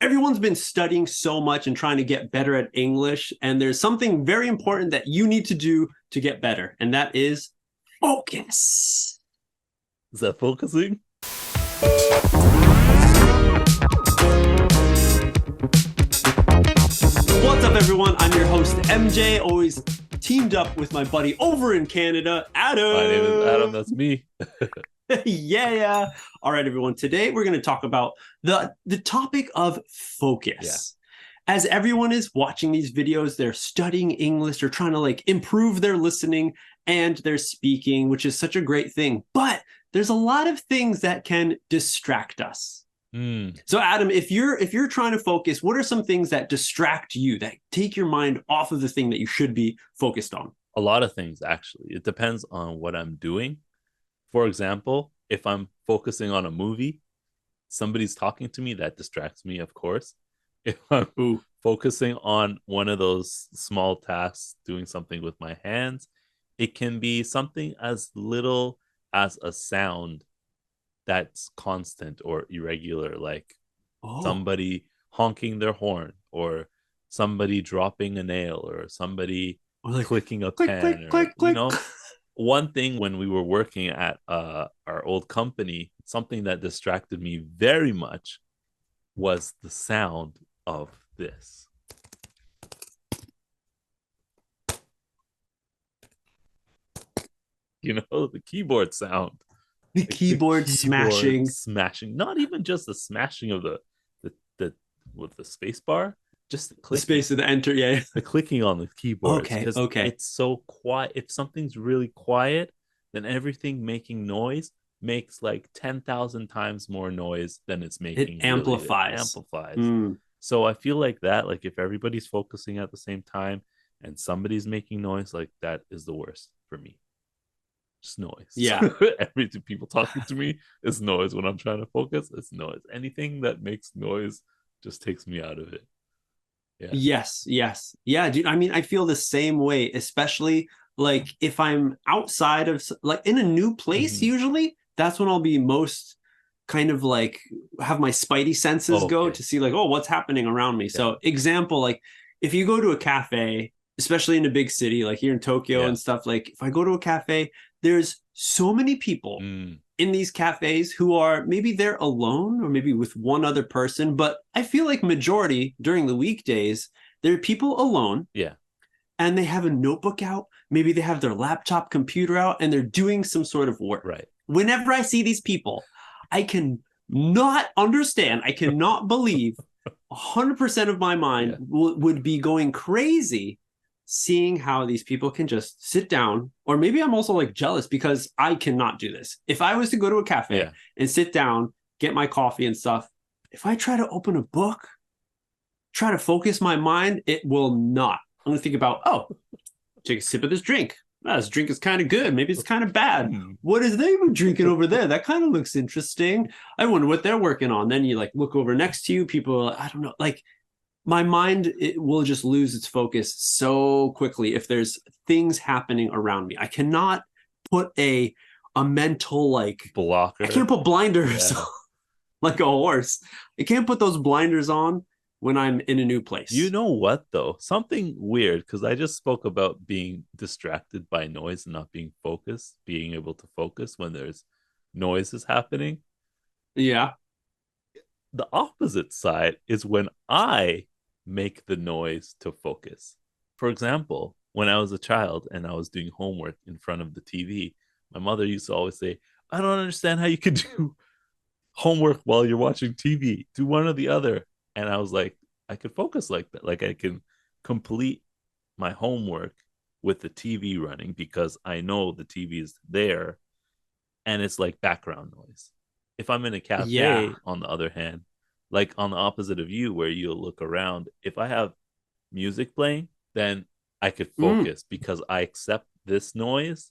Everyone's been studying so much and trying to get better at English, and there's something very important that you need to do to get better, and that is focus. Is that focusing? What's up, everyone? I'm your host, MJ, always teamed up with my buddy over in Canada, Adam. My name is Adam, that's me. Yeah. All right, everyone. Today we're going to talk about the topic of focus. Yeah. As everyone is watching these videos, they're studying English, they're trying to improve their listening and their speaking, which is such a great thing. But there's a lot of things that can distract us. So Adam, if you're trying to focus, what are some things that distract you, that take your mind off of the thing that you should be focused on? A lot of things, actually. It depends on what I'm doing. For example, if I'm focusing on a movie, somebody's talking to me, that distracts me, of course. If I'm focusing on one of those small tasks, doing something with my hands, it can be something as little as a sound that's constant or irregular, like somebody honking their horn, or somebody dropping a nail, or somebody clicking a pen, click. One thing when we were working at our old company, something that distracted me very much was the sound of this. The keyboard sound. The keyboard smashing. Not even just the smashing of the with the space bar, just the space of the enter, the clicking on the keyboard. Okay. It's so quiet. If something's really quiet, then everything making noise makes like 10,000 times more noise than it's making. It amplifies. So I feel like that, like if everybody's focusing at the same time and somebody's making noise, like that is the worst for me. Just noise. Yeah. Every people talking to me is noise. When I'm trying to focus, it's noise. Anything that makes noise just takes me out of it. Yes. Yeah, dude. I mean, I feel the same way, especially if I'm outside of in a new place, usually that's when I'll be most kind of have my spidey senses go to see what's happening around me. Yeah. So example, if you go to a cafe, especially in a big city, like here in Tokyo and stuff, if I go to a cafe, there's so many people in these cafes who are maybe they're alone or maybe with one other person. But I feel like majority during the weekdays, there are people alone. Yeah. And they have a notebook out. Maybe they have their laptop computer out and they're doing some sort of work. Right. Whenever I see these people, I can not understand. I cannot believe 100% of my mind would be going crazy seeing how these people can just sit down. Or maybe I'm also jealous because I cannot do this. If I was to go to a cafe and sit down, get my coffee and stuff, if I try to open a book, try to focus my mind, it will not. I'm going to think about, take a sip of this drink. This drink is kind of good. Maybe it's kind of bad. What is they even drinking over there? That kind of looks interesting. I wonder what they're working on. Then you look over next to you. People are I don't know, my mind, it will just lose its focus so quickly if there's things happening around me. I cannot put a mental blocker. I can't put blinders on, like a horse. I can't put those blinders on when I'm in a new place. You know what, though? Something weird, because I just spoke about being distracted by noise and not being focused, being able to focus when there's noises happening. Yeah. The opposite side is when I make the noise to focus. For example, when I was a child and I was doing homework in front of the TV, my mother used to always say, I don't understand how you can do homework while you're watching TV. Do one or the other. And I was like, I could focus like that. I can complete my homework with the TV running because I know the TV is there and it's like background noise. If I'm in a cafe, on the other hand, on the opposite of you, where you'll look around, if I have music playing, then I could focus because I accept this noise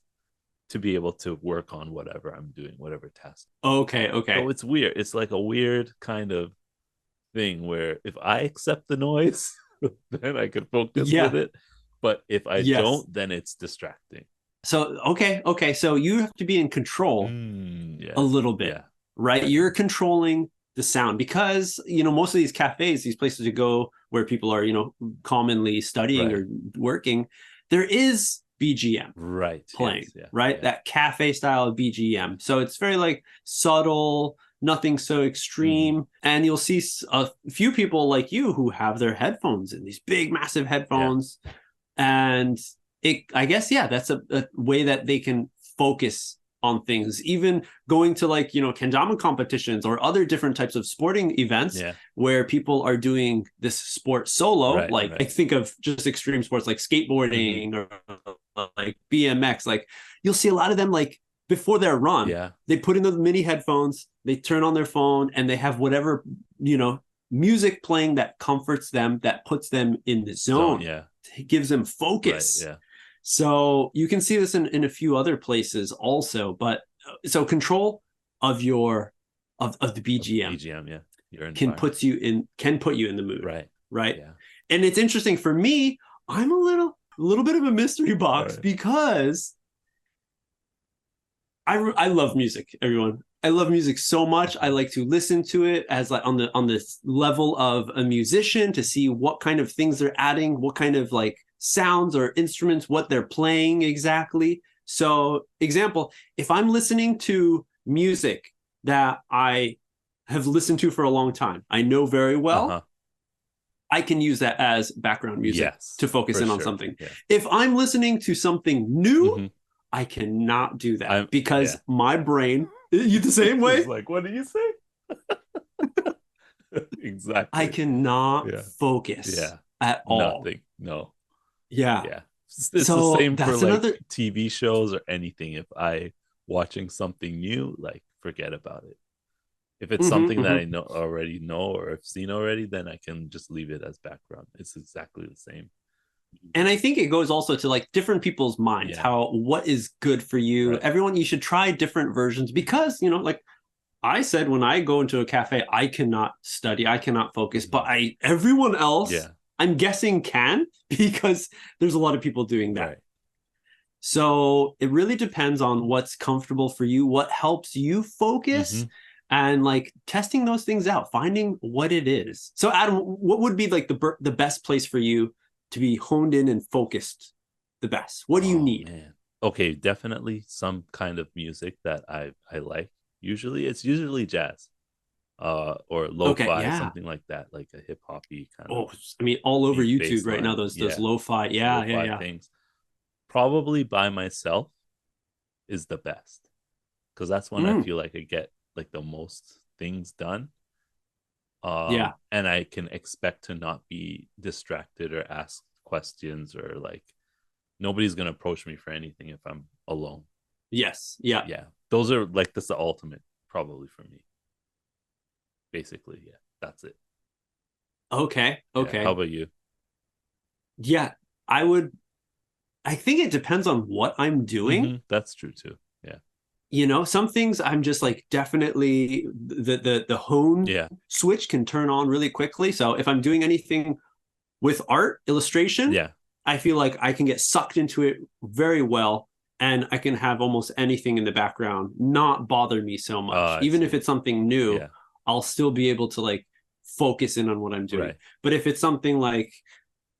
to be able to work on whatever I'm doing, whatever task. Okay. So it's weird. It's like a weird kind of thing where if I accept the noise, then I could focus with it. But if I don't, then it's distracting. So, okay. So you have to be in control a little bit, right? You're controlling the sound, because most of these cafes, these places to go where people are commonly studying Right. or working, there is BGM Right. playing, Yes. Yeah. right? Yeah. That cafe style of BGM. So it's very like subtle, nothing so extreme. And you'll see a few people like you who have their headphones in, these big, massive headphones. Yeah. And I guess, yeah, that's a way that they can focus on things, even going to like, kendama competitions or other different types of sporting events where people are doing this sport solo. Right, like right. I think of just extreme sports like skateboarding or like BMX. Like you'll see a lot of them like before their run, they put in the mini headphones, they turn on their phone, and they have whatever, music playing that comforts them, that puts them in the zone. It gives them focus. Right, yeah. So you can see this in a few other places also, but so control of your of the BGM, can put you in the mood, right? Yeah. And it's interesting for me. I'm a little bit of a mystery box because I love music. Everyone, I love music so much. I like to listen to it as like on this level of a musician, to see what kind of things they're adding, what kind of like sounds or instruments, what they're playing exactly. So example, if I'm listening to music that I have listened to for a long time, I know very well, I can use that as background music to focus in on something. If I'm listening to something new, I cannot do that because my brain, you the same way? Like, what do you say? Exactly. I cannot focus at all. Nothing. No. Yeah. It's so the same for like TV shows or anything. If I watching something new, like forget about it. If it's something that I already know or have seen already, then I can just leave it as background. It's exactly the same. And I think it goes also to like different people's minds, what is good for you. Right. Everyone, you should try different versions because, like I said, when I go into a cafe, I cannot study, I cannot focus, but everyone else, I'm guessing can, because there's a lot of people doing that. Right. So it really depends on what's comfortable for you, what helps you focus, and like testing those things out, finding what it is. So Adam, what would be like the best place for you to be honed in and focused the best? What do you need? Man. Okay, definitely some kind of music that I like. It's usually jazz. Or lo-fi, something like that, like a hip-hoppy kind of. I mean, all over YouTube right now, those lo-fi, lo-fi things. Probably by myself is the best, because that's when I feel like I get like the most things done. And I can expect to not be distracted or ask questions, or like nobody's gonna approach me for anything if I'm alone. Yeah. Those are like, that's the ultimate probably for me. Basically, that's it. Okay. How about you? Yeah, I think it depends on what I'm doing. That's true too. Some things I'm just like, definitely the hone switch can turn on really quickly. So if I'm doing anything with art, illustration, I feel like I can get sucked into it very well, and I can have almost anything in the background not bother me so much. Even if it's something new, I'll still be able to like focus in on what I'm doing. But if it's something like,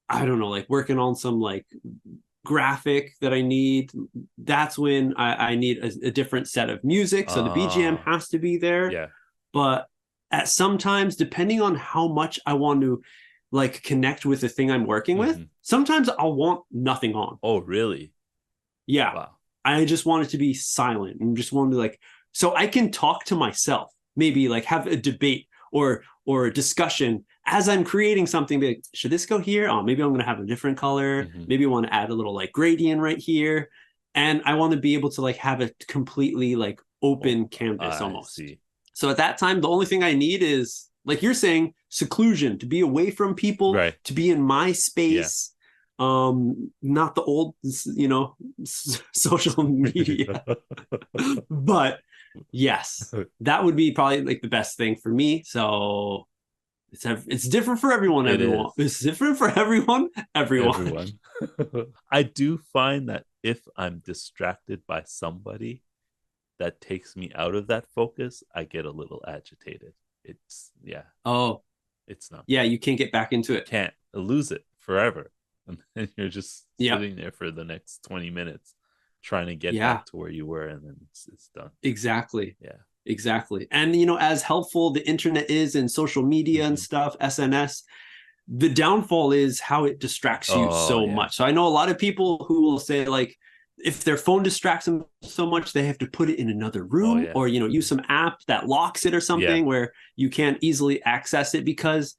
I don't know, like working on some like graphic that I need, that's when I need a different set of music. So the BGM has to be there. But at sometimes, depending on how much I want to like connect with the thing I'm working with, sometimes I'll want nothing on. Oh, really? Yeah. Wow. I just want it to be silent and just want to like, so I can talk to myself, maybe like have a debate or a discussion as I'm creating something. Be like, should this go here? Oh, maybe I'm going to have a different color. Maybe I want to add a little like gradient right here. And I want to be able to like have a completely like open canvas almost. So at that time, the only thing I need is, like you're saying, seclusion, to be away from people, to be in my space. Not the old, social media. But yes, that would be probably like the best thing for me. So it's different for everyone. It's different for everyone. I do find that if I'm distracted by somebody that takes me out of that focus, I get a little agitated. Oh, it's not. Yeah, you can't get back into it. Can't lose it forever. And then you're just Yep. sitting there for the next 20 minutes trying to get Yeah. back to where you were, and then it's done. Exactly. Yeah. Exactly. And, you know, as helpful the internet is in social media and stuff, SNS, the downfall is how it distracts you so much. So I know a lot of people who will say, like, if their phone distracts them so much, they have to put it in another room or, you know, use some app that locks it or something where you can't easily access it, because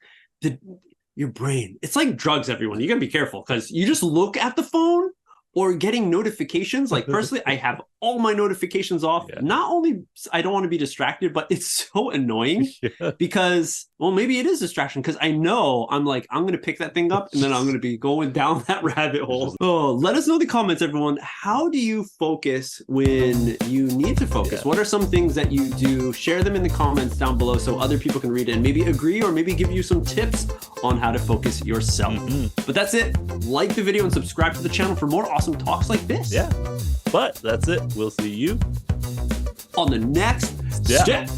your brain, it's like drugs, everyone. You gotta be careful, because you just look at the phone or getting notifications. Like, personally, I have all my notifications off. Not only I don't want to be distracted, but it's so annoying because, well, maybe it is distraction, because I know I'm like, I'm going to pick that thing up and then I'm going to be going down that rabbit hole. Oh, let us know in the comments, everyone. How do you focus when you need to focus? What are some things that you do? Share them in the comments down below so other people can read it and maybe agree or maybe give you some tips on how to focus yourself. But that's it. Like the video and subscribe to the channel for more awesome talks like this. But that's it. We'll see you on the next step.